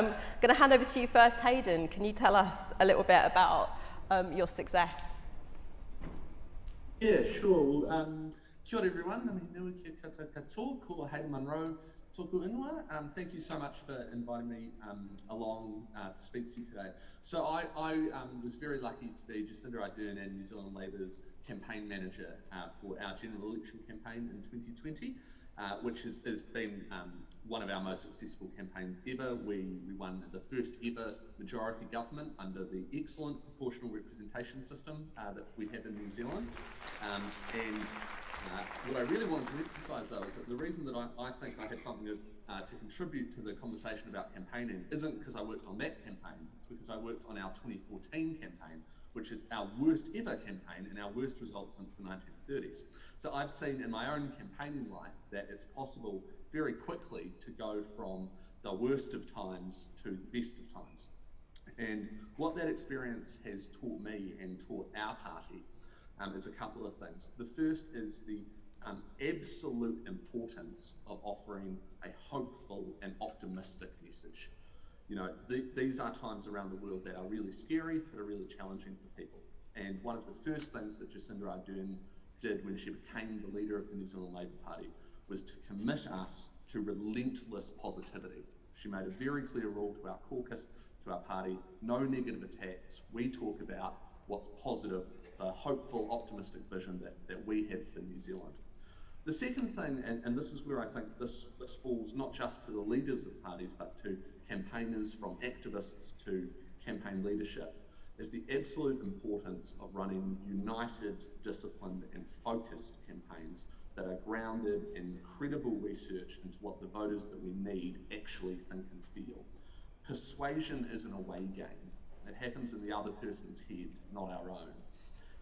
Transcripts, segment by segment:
I'm going to hand over to you first, Hayden. Can you tell us a little bit about your success? Yeah, sure. Well, kia ora everyone. Nui kia koutou katoa, ko Hayden Munro, tōku ingoa. Thank you so much for inviting me along to speak to you today. So I was very lucky to be Jacinda Ardern and New Zealand Labour's campaign manager for our general election campaign in 2020. Which has been one of our most successful campaigns ever. We won the first ever majority government under the excellent proportional representation system that we have in New Zealand. What I really wanted to emphasise though is that the reason that I think I have something to contribute to the conversation about campaigning isn't because I worked on that campaign, it's because I worked on our 2014 campaign, which is our worst ever campaign and our worst result since the 1930s. So I've seen in my own campaigning life that it's possible very quickly to go from the worst of times to the best of times. And what that experience has taught me and taught our party is a couple of things. The first is the absolute importance of offering a hopeful and optimistic message. You know, these are times around the world that are really scary, but are really challenging for people. And one of the first things that Jacinda Ardern did when she became the leader of the New Zealand Labour Party was to commit us to relentless positivity. She made a very clear rule to our caucus, to our party, no negative attacks. We talk about what's positive, the hopeful, optimistic vision that we have for New Zealand. The second thing, and this is where I think this falls not just to the leaders of parties, but to campaigners, from activists to campaign leadership, is the absolute importance of running united, disciplined and focused campaigns that are grounded in credible research into what the voters that we need actually think and feel. Persuasion isn't a away game. It happens in the other person's head, not our own.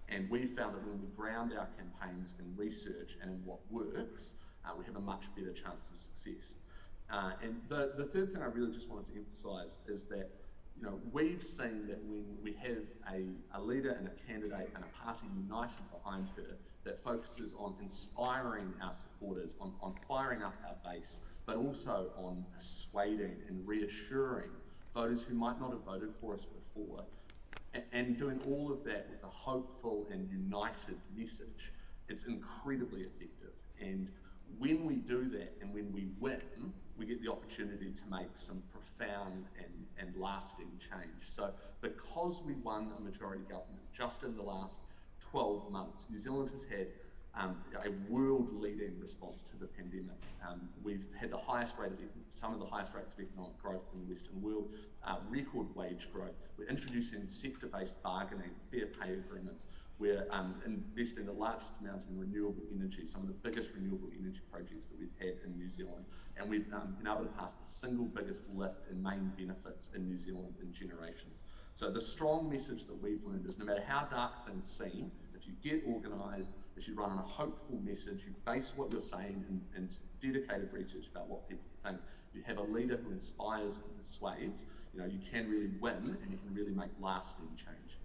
And we found that when we ground our campaigns in research and in what works, we have a much better chance of success. And the third thing I really just wanted to emphasise is that, you know, we've seen that when we have a leader and a candidate and a party united behind her that focuses on inspiring our supporters, on firing up our base, but also on persuading and reassuring voters who might not have voted for us before, and doing all of that with a hopeful and united message, it's incredibly effective. And when we do that and when we win, we get the opportunity to make some profound and lasting change. So because we won a majority government just in the last 12 months, New Zealand has had a world-leading response to the pandemic. We've had the highest rate of, some of the highest rates of economic growth in the Western world, record wage growth. We're introducing sector-based bargaining, fair pay agreements. We're investing the largest amount in renewable energy, some of the biggest renewable energy projects that we've had in New Zealand. And we've been able to pass the single biggest lift in main benefits in New Zealand in generations. So the strong message that we've learned is no matter how dark things seem, if you get organised, if you run on a hopeful message, you base what you're saying in dedicated research about what people think, you have a leader who inspires and persuades, you know, you can really win and you can really make lasting change.